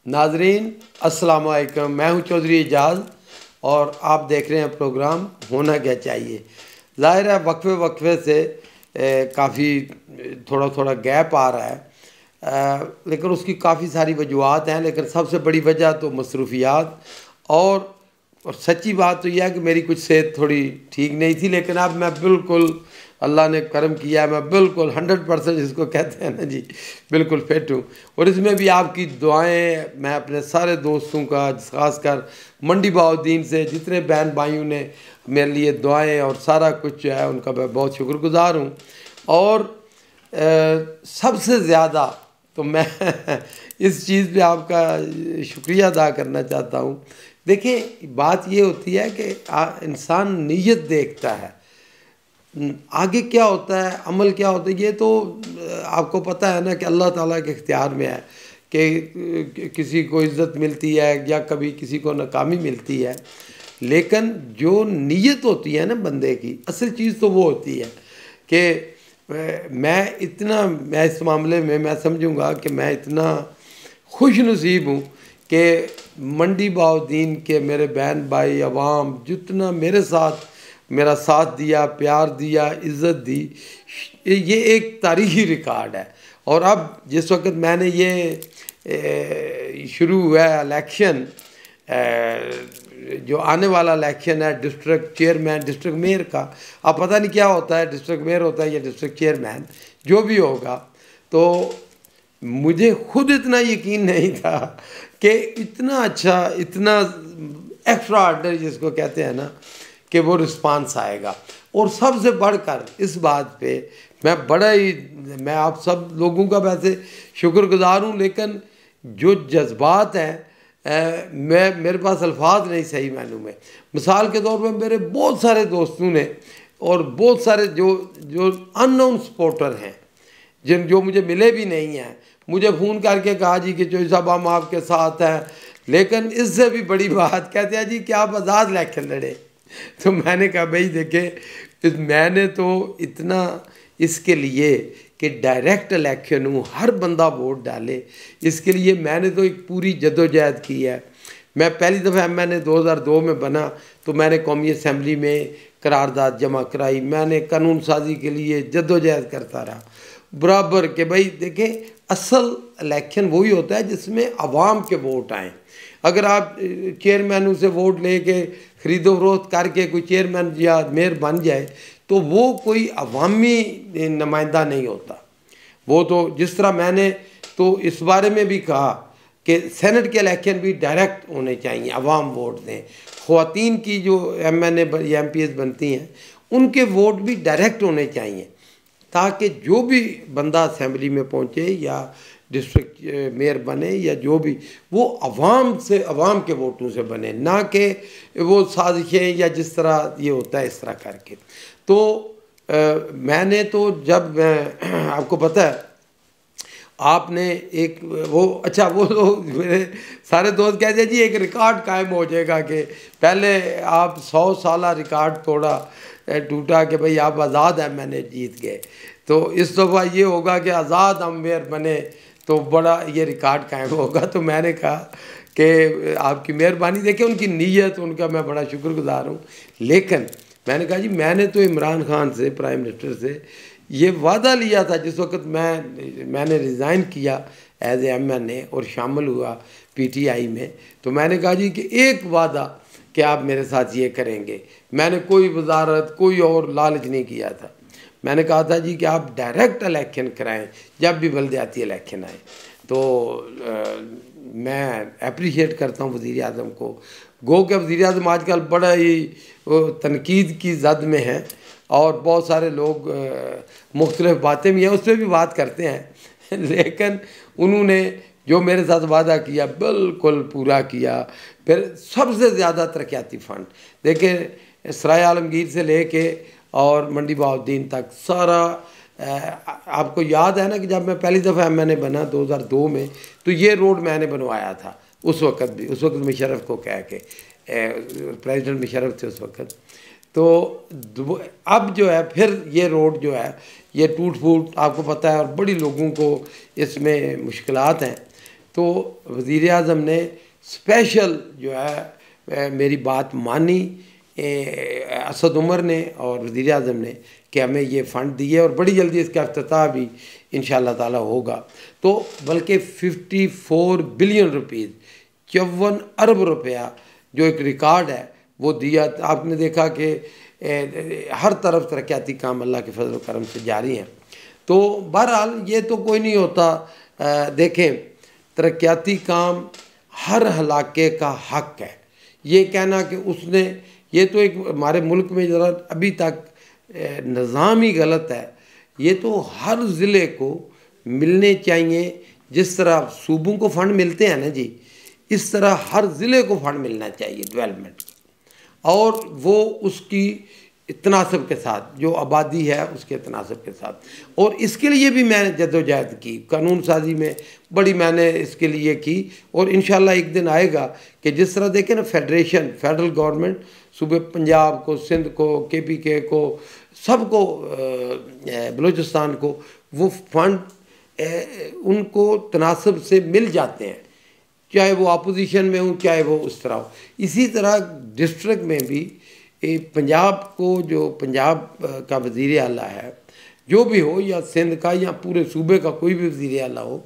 नाजरीन अस्सलाम वालेकुम, मैं हूं चौधरी एजाज और आप देख रहे हैं प्रोग्राम होना क्या चाहिए। ज़ाहिर है वक्फे वक्फे से काफ़ी थोड़ा थोड़ा गैप आ रहा है, लेकिन उसकी काफ़ी सारी वजूहत हैं। लेकिन सबसे बड़ी वजह तो मसरूफियात और सच्ची बात तो यह है कि मेरी कुछ सेहत थोड़ी ठीक नहीं थी, लेकिन अब मैं बिल्कुल अल्लाह ने करम किया है, मैं बिल्कुल 100% जिसको कहते हैं ना जी, बिल्कुल फिट हूँ। और इसमें भी आपकी दुआएं, मैं अपने सारे दोस्तों का, ख़ासकर मंडी बाउद्दीन से जितने बहन भाइयों ने मेरे लिए दुआएं और सारा कुछ जो है उनका मैं बहुत शुक्रगुजार हूँ। और सबसे ज़्यादा तो मैं इस चीज़ पे आपका शुक्रिया अदा करना चाहता हूँ। देखिए बात ये होती है कि इंसान नीयत देखता है, आगे क्या होता है, अमल क्या होता है, ये तो आपको पता है ना कि अल्लाह ताला के इख्तियार में है कि किसी को इज़्ज़त मिलती है या कभी किसी को नाकामी मिलती है। लेकिन जो नीयत होती है ना बंदे की, असल चीज़ तो वो होती है कि मैं इस मामले में मैं समझूंगा कि मैं इतना खुश नसीब हूँ कि मंडी बाउद्दीन के मेरे बहन भाई अवाम जितना मेरा साथ दिया, प्यार दिया, इज़्ज़त दी, ये एक तारीख़ी रिकॉर्ड है। और अब जिस वक्त मैंने ये शुरू हुआ है इलेक्शन, जो आने वाला इलेक्शन है डिस्ट्रिक्ट चेयरमैन, डिस्ट्रिक्ट मेयर का, अब पता नहीं क्या होता है, डिस्ट्रिक्ट मेयर होता है या डिस्ट्रिक्ट चेयरमैन, जो भी होगा, तो मुझे खुद इतना यकीन नहीं था कि इतना अच्छा, इतना एक्स्ट्रा ऑर्डनरी जिसको कहते हैं ना, कि वो रिस्पांस आएगा। और सबसे बढ़कर इस बात पे मैं आप सब लोगों का वैसे शुक्रगुजार हूँ, लेकिन जो जज्बात हैं मेरे पास अल्फाज नहीं सही मायनों में। मिसाल के तौर पर मेरे बहुत सारे दोस्तों ने और बहुत सारे जो अननोन सपोर्टर हैं, जो मुझे मिले भी नहीं हैं, मुझे फ़ोन करके कहा जी कि चौधरी साहब हम आपके साथ हैं। लेकिन इससे भी बड़ी बात कहते हैं जी कि आप आज़ाद इलेक्शन लड़े। तो मैंने कहा भाई देखे, मैंने तो इतना इसके लिए कि डायरेक्ट इलेक्शन हो, हर बंदा वोट डाले, इसके लिए मैंने तो एक पूरी जद्दोजहद की है। मैं पहली दफ़ा MNA 2002 में बना तो मैंने कौमी असम्बली में करारदाद जमा कराई, मैंने कानून साजी के लिए जद्दोजहद करता रहा बराबर के। भाई देखें, असल इलेक्शन वही होता है जिसमें अवाम के वोट आएँ। अगर आप चेयरमैनों से वोट लेके ख़रीदो फरोख्त करके कोई चेयरमैन या मेयर बन जाए तो वो कोई अवामी नुमाइंदा नहीं होता। वो तो जिस तरह मैंने तो इस बारे में भी कहा कि सेनेट के इलेक्शन भी डायरेक्ट होने चाहिए, अवाम वोट दें। ख़वातीन की जो MNA या MPs बनती हैं उनके वोट भी डायरेक्ट होने चाहिए, ताकि जो भी बंदा असम्बली में पहुँचे या डिस्ट्रिक्ट मेयर बने या जो भी, वो अवाम से, अवाम के वोटों से बने, ना कि वो साजिशें या जिस तरह ये होता है इस तरह करके। तो मैंने तो जब आपको पता है आपने एक वो, अच्छा वो लोग मेरे सारे दोस्त कहते हैं जी एक रिकॉर्ड कायम हो जाएगा कि पहले आप 100 साला रिकॉर्ड टूटा कि भाई आप आज़ाद MNA जीत गए, तो इस दफ़ा ये होगा कि आज़ाद हम मेयर बने तो बड़ा ये रिकॉर्ड कायम होगा। तो मैंने कहा कि आपकी मेहरबानी, देखिए उनकी नीयत, उनका मैं बड़ा शुक्रगुजार हूँ। लेकिन मैंने कहा जी मैंने तो इमरान खान से, प्राइम मिनिस्टर से ये वादा लिया था जिस वक्त मैंने रिज़ाइन किया एज ए MNA और शामिल हुआ PTI में, तो मैंने कहा जी कि एक वादा कि आप मेरे साथ ये करेंगे। मैंने कोई वजारत, कोई और लालच नहीं किया था। मैंने कहा था जी कि आप डायरेक्ट इलेक्शन कराएं जब भी बल्दियाती इलेक्शन आए। तो मैं अप्रिशिएट करता हूँ वज़ीर आज़म को। गो के वज़ीर आज़म आजकल बड़ा ही तनकीद की जद में है और बहुत सारे लोग मुख्तलिफ बातें भी हैं, उस पर भी बात करते हैं, लेकिन उन्होंने जो मेरे साथ वादा किया बिल्कुल पूरा किया। फिर सबसे ज़्यादा तरक्याती फ़ंड देखिए, सराय आलमगीर से लेके और मंडी बाउद्दीन तक सारा, आपको याद है ना कि जब मैं पहली दफ़ा MNA बना 2002 में, तो ये रोड मैंने बनवाया था उस वक़्त भी, उस वक्त मुशर्रफ को कह के, प्रेसिडेंट मुशर्रफ थे उस वक़्त। तो अब जो है फिर ये रोड जो है ये टूट फूट आपको पता है और बड़ी लोगों को इसमें मुश्किलात हैं। तो वज़ीर आज़म ने स्पेशल जो है मेरी बात मानी, असद उमर ने और वज़ीर आज़म ने, कि हमें ये फ़ंड दिए और बड़ी जल्दी इसका इफ्तिताह भी इंशाअल्लाह ताला होगा। तो बल्कि 54 बिलियन रुपीज़, 54 अरब रुपया जो एक रिकॉर्ड है वो दिया। आपने देखा कि हर तरफ तरक्याती काम अल्लाह के फजल करम से जारी हैं। तो बहरहाल ये तो कोई नहीं होता, देखें तरक्याती काम हर इलाके का हक है। ये कहना कि उसने, ये तो एक हमारे मुल्क में ज़रा अभी तक निज़ाम ही गलत है। ये तो हर ज़िले को मिलने चाहिए, जिस तरह सूबों को फ़ंड मिलते हैं ना जी, इस तरह हर ज़िले को फ़ंड मिलना चाहिए डेवलपमेंट, और वो उसकी तनासब के साथ, जो आबादी है उसके तनासब के साथ। और इसके लिए भी मैंने जद्दोजहद की, कानून साजी में बड़ी मैंने इसके लिए की। और इंशाल्लाह एक दिन आएगा कि जिस तरह देखें ना फेडरेशन, फेडरल गवर्नमेंट सूबे पंजाब को, सिंध को, KPK को, सबको, बलूचिस्तान को वो फंड उनको तनासब से मिल जाते हैं, चाहे वो अपोजिशन में हो चाहे वो उस तरह हो। इसी तरह डिस्ट्रिक्ट में भी पंजाब को, जो पंजाब का वज़ीर आला है जो भी हो, या सिंध का या पूरे सूबे का कोई भी वज़ीर आला हो,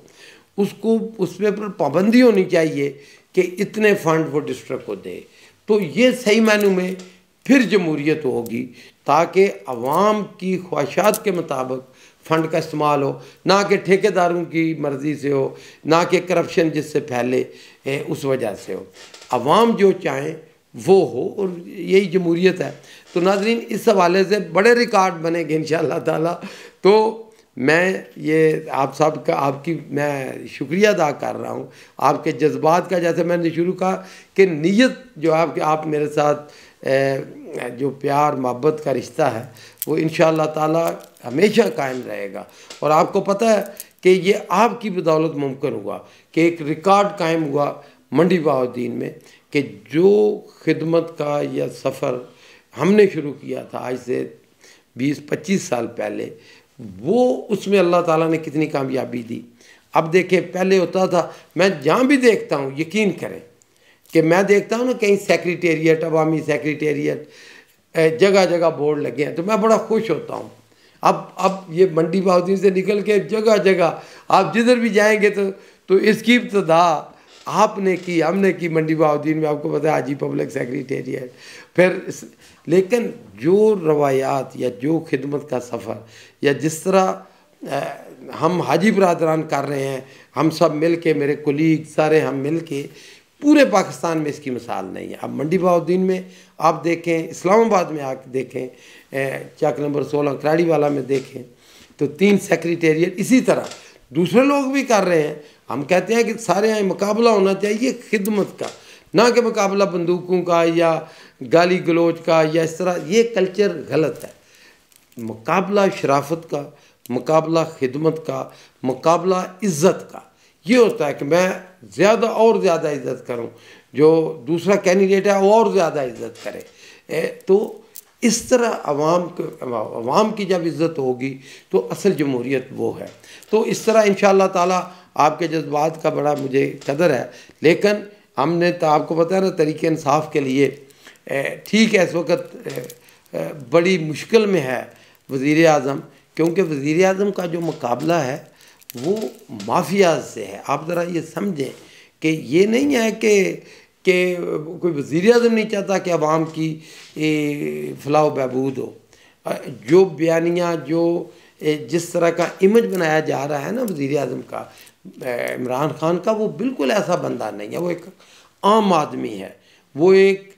उसको उसमें पर पाबंदी होनी चाहिए कि इतने फ़ंड वो डिस्ट्रिक्ट को दे। तो ये सही मायनों में फिर जमहूरियत होगी, ताकि अवाम की ख्वाहिशात के मुताबिक फ़ंड का इस्तेमाल हो, ना कि ठेकेदारों की मर्ज़ी से हो, ना कि करप्शन जिससे फैले उस वजह से हो। अवाम जो चाहें वो हो, और यही जमहूरियत है। तो नाज़रीन, इस हवाले से बड़े रिकॉर्ड बनेंगे इंशाअल्लाह ताला। तो मैं ये आप सब का, आपकी मैं शुक्रिया अदा कर रहा हूँ, आपके जज्बात का। जैसे मैंने शुरू कहा कि नीयत जो है, आप मेरे साथ जो प्यार मोहब्बत का रिश्ता है वो इंशाअल्लाह ताला हमेशा कायम रहेगा। और आपको पता है कि ये आपकी बदौलत मुमकिन हुआ कि एक रिकॉर्ड कायम हुआ मंडी बहाउद्दीन में, कि जो खिदमत का यह सफ़र हमने शुरू किया था आज से 20-25 साल पहले, वो उसमें अल्लाह ताला ने कितनी कामयाबी दी। अब देखें, पहले होता था, मैं जहाँ भी देखता हूँ, यकीन करें कि मैं देखता हूँ ना कहीं सेक्रेटेरिएट, अवामी सेक्रेटेरिएट, जगह जगह बोर्ड लगे हैं, तो मैं बड़ा खुश होता हूँ। अब ये मंडी बहाउद्दीन से निकल के जगह जगह आप जिधर भी जाएंगे तो इसकी इब्तिदा आपने की, हमने की मंडी बहाउद्दीन में। आपको पता है हाजी पब्लिक सेक्रेटेरिएट, फिर लेकिन जो रवायात या जो खिदमत का सफ़र, या जिस तरह हम हाजी बरादरान कर रहे हैं, हम सब मिल के, मेरे कोलीग सारे हम मिल के, पूरे पाकिस्तान में इसकी मिसाल नहीं है। अब मंडी बहाउद्दीन में आप देखें, इस्लामाबाद में आके देखें, चक नंबर 16 कराड़ी वाला में देखें, तो 3 सेक्रेटेरिएट इसी तरह दूसरे लोग भी कर रहे हैं। हम कहते हैं कि सारे यहाँ मुकाबला होना चाहिए खिदमत का, ना कि मुकाबला बंदूकों का या गाली गलोच का या इस तरह। ये कल्चर गलत है। मुकाबला शराफत का, मुकाबला खिदमत का, मुकाबला इज़्ज़त का ये होता है कि मैं ज़्यादा और ज़्यादा इज़्ज़त करूं, जो दूसरा कैंडिडेट है वो और ज़्यादा इज़्ज़त करे। तो इस तरह अवाम की जब इज़्ज़त होगी तो असल जमहूरियत वो है। तो इस तरह इंशाअल्लाह ताला आपके जज्बात का बड़ा मुझे कदर है। लेकिन हमने तो आपको पता है ना, तरीक़े इंसाफ के लिए ठीक है, इस वक्त बड़ी मुश्किल में है वज़ीर आज़म, क्योंकि वज़ीर आज़म का जो मुकाबला है वो माफियाज से है। आप ज़रा ये समझें कि ये नहीं है कि कोई वज़ीर आज़म नहीं चाहता कि अवाम की फलाह बहबूद हो। जो बयानियाँ, जो जिस तरह का इमेज बनाया जा रहा है ना वज़ीर आज़म का, इमरान खान का, वो बिल्कुल ऐसा बंदा नहीं है। वो एक आम आदमी है, वो एक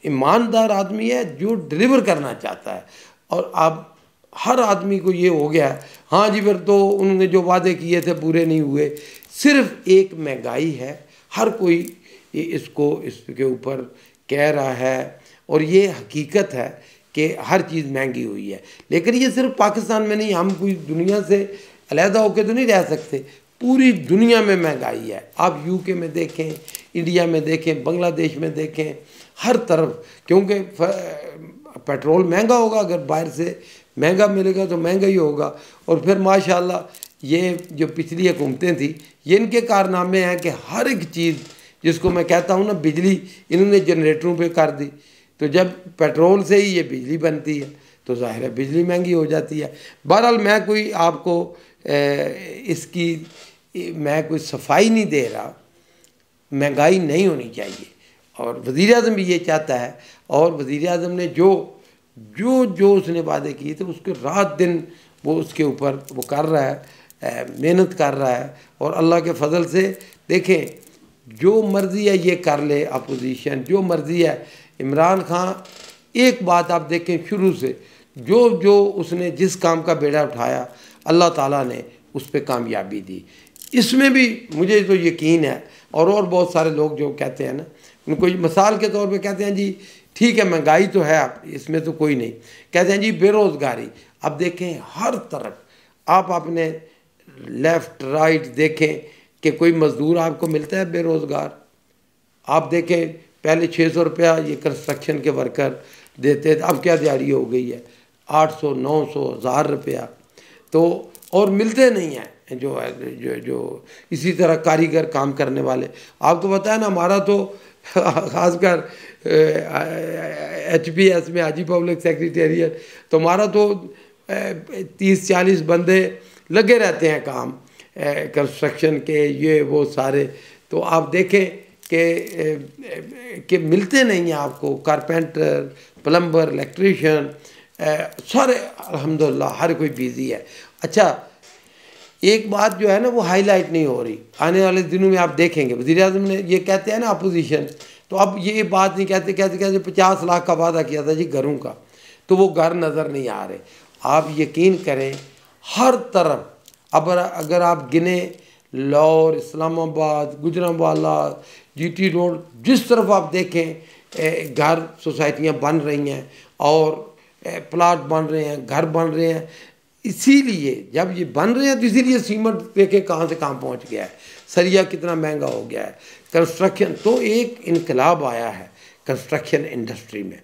ईमानदार आदमी है जो डिलीवर करना चाहता है। और अब हर आदमी को ये हो गया है, हाँ जी फिर तो उन्होंने जो वादे किए थे पूरे नहीं हुए। सिर्फ एक महंगाई है, हर कोई इसके ऊपर कह रहा है, और ये हकीकत है कि हर चीज़ महंगी हुई है। लेकिन ये सिर्फ पाकिस्तान में नहीं, हम कोई दुनिया से अलहदा होकर तो नहीं रह सकते। पूरी दुनिया में महंगाई है। आप UK में देखें, इंडिया में देखें, बांग्लादेश में देखें, हर तरफ, क्योंकि पेट्रोल महंगा होगा, अगर बाहर से महंगा मिलेगा तो महंगा ही होगा। और फिर माशाल्लाह ये जो पिछली हुकूमतें थी, ये इनके कारनामे हैं कि हर एक चीज़, जिसको मैं कहता हूँ ना बिजली, इन्होंने जनरेटरों पे कर दी। तो जब पेट्रोल से ही ये बिजली बनती है तो ज़ाहिर है बिजली महंगी हो जाती है। बहरहाल मैं कोई आपको इसकी मैं कोई सफाई नहीं दे रहा, महंगाई नहीं होनी चाहिए, और वज़ीर आज़म भी ये चाहता है। और वज़ीर आज़म ने जो जो जो उसने वादे किए थे उसके रात दिन वो उसके ऊपर वो कर रहा है, मेहनत कर रहा है। और अल्लाह के फजल से देखें, जो मर्ज़ी है ये कर ले अपोजिशन, जो मर्ज़ी है। इमरान खान, एक बात आप देखें, शुरू से जो जो उसने जिस काम का बेड़ा उठाया, अल्लाह ताला ने उस पर कामयाबी दी। इसमें भी मुझे तो यकीन है। और बहुत सारे लोग जो कहते हैं ना, उनको मिसाल के तौर पे कहते हैं जी ठीक है महंगाई तो है, आप इसमें तो कोई नहीं, कहते हैं जी बेरोज़गारी। अब देखें हर तरफ आप अपने लेफ़्ट राइट देखें कि कोई मज़दूर आपको मिलता है बेरोज़गार। आप देखें पहले 600 रुपया ये कंस्ट्रक्शन के वर्कर देते थे, अब क्या दिहाड़ी हो गई है 800, 900, 1000 रुपया। तो और मिलते नहीं हैं जो है जो इसी तरह कारीगर काम करने वाले। आपको पता है ना, हमारा तो ख़ासकर HPS में, हाजी पब्लिक सेक्रेटेरिएट, तो हमारा तो 30-40 बंदे लगे रहते हैं काम कंस्ट्रक्शन के, ये वो सारे। तो आप देखें कि मिलते नहीं हैं आपको, कारपेंटर, प्लम्बर, इलेक्ट्रीशियन, सारे अल्हम्दुलिल्लाह हर कोई बिज़ी है। अच्छा, एक बात जो है ना वो हाईलाइट नहीं हो रही, आने वाले दिनों में आप देखेंगे वज़ीर आज़म ने, ये कहते हैं ना अपोजिशन, तो अब ये बात नहीं कहते, कहते 50 लाख का वादा किया था जी घरों का, तो वो घर नज़र नहीं आ रहे। आप यकीन करें हर तरफ, अब अगर आप गिने लाहौर, इस्लामाबाद, गुजरांवाला, GT रोड, जिस तरफ आप देखें घर, सोसाइटियाँ बन रही हैं और प्लाट बन रहे हैं, घर बन रहे हैं। इसीलिए जब ये बन रहे हैं तो इसीलिए सीमेंट देखे कहाँ से कहाँ पहुँच गया है, सरिया कितना महंगा हो गया है, कंस्ट्रक्शन तो एक इनकलाब आया है कंस्ट्रक्शन इंडस्ट्री में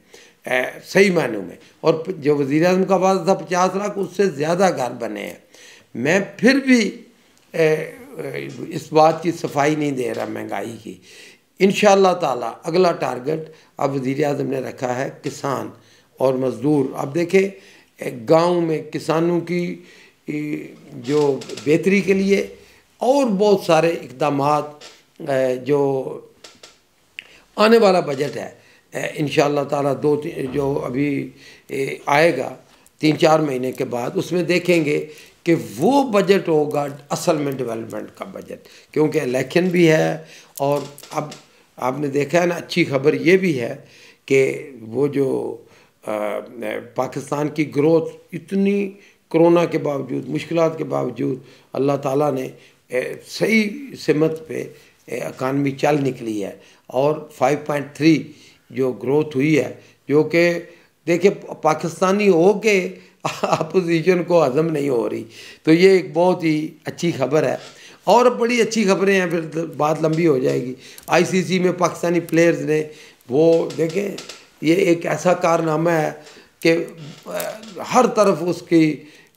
सही मायनों में। और जो वज़ीर आज़म का वादा था 50 लाख, उससे ज़्यादा घर बने हैं। मैं फिर भी इस बात की सफाई नहीं दे रहा महंगाई की। इंशाअल्लाह ताला अगला टारगेट अब वज़ीर आज़म ने रखा है किसान और मज़दूर। अब देखें गांव में किसानों की जो बेहतरी के लिए और बहुत सारे इक़दामात जो आने वाला बजट है इंशाअल्लाह ताला जो अभी आएगा 3-4 महीने के बाद, उसमें देखेंगे कि वो बजट होगा असल में डेवलपमेंट का बजट, क्योंकि इलेक्शन भी है। और अब आपने देखा है ना, अच्छी खबर ये भी है कि वो जो पाकिस्तान की ग्रोथ इतनी कोरोना के बावजूद, मुश्किलात के बावजूद अल्लाह ताला ने सही सिमत पे इकानमी चल निकली है। और 5.3 जो ग्रोथ हुई है, जो कि देखिए पाकिस्तानी हो के अपोजिशन को हज़म नहीं हो रही, तो ये एक बहुत ही अच्छी खबर है। और बड़ी अच्छी खबरें हैं, फिर बात लंबी हो जाएगी। ICC में पाकिस्तानी प्लेयर्स ने वो देखें, ये एक ऐसा कारनामा है कि हर तरफ उसकी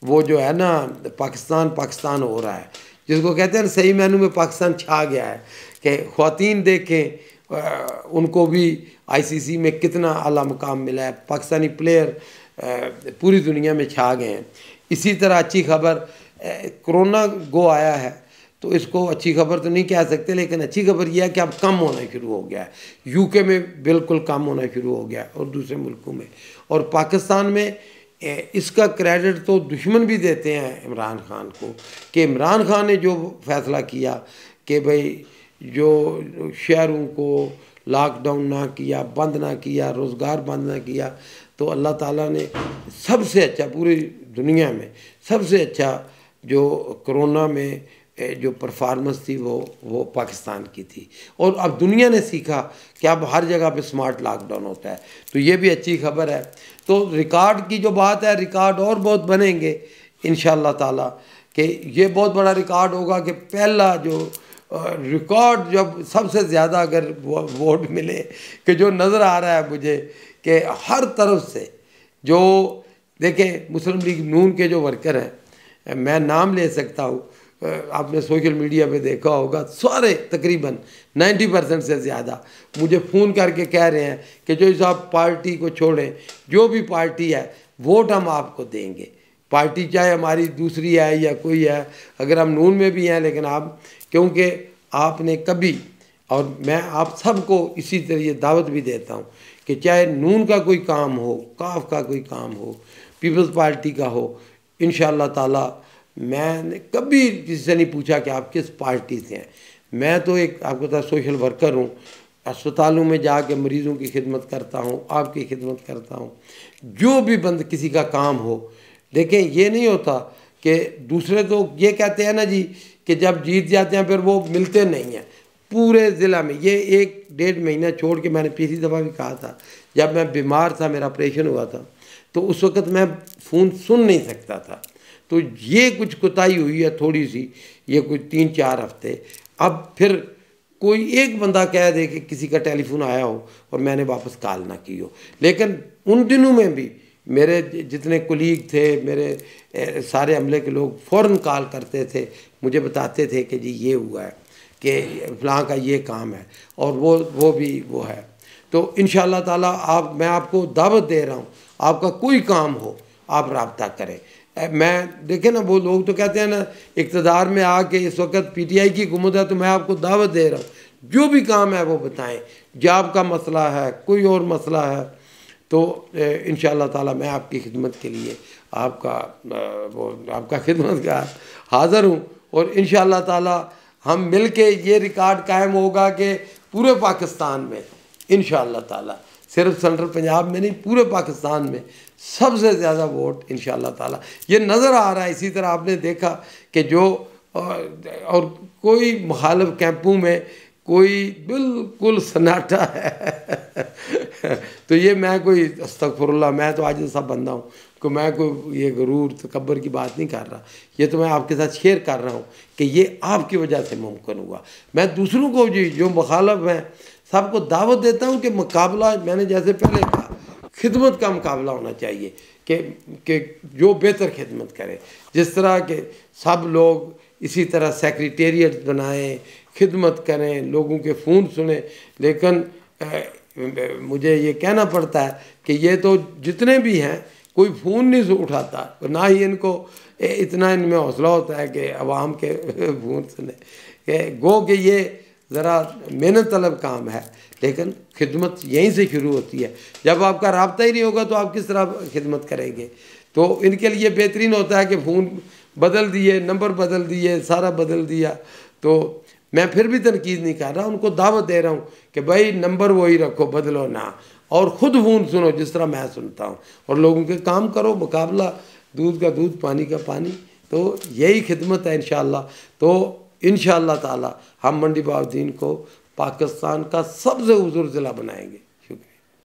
वो जो है ना पाकिस्तान पाकिस्तान हो रहा है, जिसको कहते हैं सही मायनों में पाकिस्तान छा गया है। कि ख़वातीन देखें उनको भी ICC में कितना आला मुकाम मिला है, पाकिस्तानी प्लेयर पूरी दुनिया में छा गए हैं। इसी तरह अच्छी खबर, कोरोना गो आया है तो इसको अच्छी खबर तो नहीं कह सकते, लेकिन अच्छी खबर यह है कि अब कम होना शुरू हो गया है। UK में बिल्कुल कम होना शुरू हो गया है और दूसरे मुल्कों में। और पाकिस्तान में इसका क्रेडिट तो दुश्मन भी देते हैं इमरान खान को, कि इमरान खान ने जो फ़ैसला किया कि भाई जो शहरों को लॉकडाउन ना किया, बंद ना किया, रोज़गार बंद ना किया, तो अल्लाह ताला ने सबसे अच्छा पूरी दुनिया में सबसे अच्छा जो कोरोना में जो परफॉर्मेंस थी वो पाकिस्तान की थी। और अब दुनिया ने सीखा कि अब हर जगह पे स्मार्ट लॉकडाउन होता है, तो ये भी अच्छी खबर है। तो रिकॉर्ड की जो बात है, रिकॉर्ड और बहुत बनेंगे इंशाअल्लाह ताला, कि ये बहुत बड़ा रिकॉर्ड होगा कि पहला जो रिकॉर्ड जब सबसे ज़्यादा अगर वोट मिले, कि जो नज़र आ रहा है मुझे कि हर तरफ से जो देखें मुस्लिम लीग नून के जो वर्कर हैं मैं नाम ले सकता हूँ, आपने सोशल मीडिया पे देखा होगा, सारे तकरीबन 90% से ज़्यादा मुझे फ़ोन करके कह रहे हैं कि जो साहब पार्टी को छोड़ें, जो भी पार्टी है वोट हम आपको देंगे, पार्टी चाहे हमारी दूसरी है या कोई है, अगर हम नून में भी हैं, लेकिन आप क्योंकि आपने कभी, और मैं आप सबको इसी तरह ये दावत भी देता हूँ कि चाहे नून का कोई काम हो, काफ का कोई काम हो, पीपल्स पार्टी का हो, इंशाअल्लाह ताला मैंने कभी किसी से नहीं पूछा कि आप किस पार्टी से हैं। मैं तो एक आपको पता सोशल वर्कर हूँ, अस्पतालों में जाके मरीज़ों की खिदमत करता हूँ, आपकी खिदमत करता हूँ, जो भी बंद किसी का काम हो। देखें ये नहीं होता कि दूसरे तो ये कहते हैं ना जी कि जब जीत जाते हैं फिर वो मिलते नहीं हैं। पूरे ज़िला में ये 1-1.5 महीना छोड़ के, मैंने पिछली दफ़ा भी कहा था जब मैं बीमार था, मेरा ऑपरेशन हुआ था, तो उस वक़्त मैं फ़ोन सुन नहीं सकता था। तो ये कुछ कोताही हुई है थोड़ी सी, ये कोई 3-4 हफ्ते। अब फिर कोई एक बंदा कह दे कि किसी का टेलीफोन आया हो और मैंने वापस कॉल ना की हो, लेकिन उन दिनों में भी मेरे जितने कुलीग थे, मेरे सारे अमले के लोग फ़ौरन कॉल करते थे, मुझे बताते थे कि जी ये हुआ है, कि फ़लाँ का ये काम है, और वो भी वो है। तो इंशाअल्लाह ताला मैं आपको दावत दे रहा हूँ, आपका कोई काम हो आप राब्ता करें। मैं देखे ना, वो लोग तो कहते हैं ना इक़्तिदार में आके इस वक्त PTI की हुकूमत है, तो मैं आपको दावत दे रहा हूँ जो भी काम है वो बताएं, जॉब का मसला है, कोई और मसला है, तो इंशाअल्लाह ताला मैं आपकी खिदमत के लिए आपका खिदमत का हाज़िर हूँ। और इंशाअल्लाह ताला हम मिल के ये रिकॉर्ड कायम होगा कि पूरे पाकिस्तान में इंशाअल्लाह ताला, सिर्फ सेंट्रल पंजाब में नहीं, पूरे पाकिस्तान में सबसे ज़्यादा वोट इंशाअल्लाह ताला ये नज़र आ रहा है। इसी तरह आपने देखा कि जो और कोई मुखालिफ कैंपों में कोई बिल्कुल सन्नाटा है तो ये मैं कोई अस्तगफुरुल्लाह, मैं तो आज सा बंदा हूँ कि मैं कोई ये गरूर तकब्बर की बात नहीं कर रहा, ये तो मैं आपके साथ शेयर कर रहा हूँ कि ये आपकी वजह से मुमकिन हुआ। मैं दूसरों को जी जो मुखालिफ हैं सबको दावत देता हूँ कि मुकाबला, मैंने जैसे पहले कहा, खिदमत का मुकाबला होना चाहिए कि जो बेहतर खिदमत करे, जिस तरह के सब लोग इसी तरह सेक्रेटेरिएट बनाएं, खिदमत करें, लोगों के फ़ोन सुने। लेकिन मुझे ये कहना पड़ता है कि ये तो जितने भी हैं कोई फ़ोन नहीं उठाता, ना ही इनको इतना इनमें हौसला होता है कि आवाम के फ़ोन सुने, कि गो कि ये ज़रा मेहनत तलब काम है, लेकिन खिदमत यहीं से शुरू होती है। जब आपका राब्ता ही नहीं होगा तो आप किस तरह खिदमत करेंगे। तो इनके लिए बेहतरीन होता है कि फ़ोन बदल दिए, नंबर बदल दिए, सारा बदल दिया। तो मैं फिर भी तनकीद नहीं कर रहा, उनको दावत दे रहा हूँ कि भाई नंबर वही रखो, बदलो ना, और ख़ुद फ़ोन सुनो जिस तरह मैं सुनता हूँ, और लोगों के काम करो, मुकाबला दूध का दूध पानी का पानी। तो यही खिदमत है इंशाअल्लाह। तो इंशाअल्लाह ताला हम मंडी बहाउद्दीन को पाकिस्तान का सबसे हुजूर ज़िला बनाएंगे।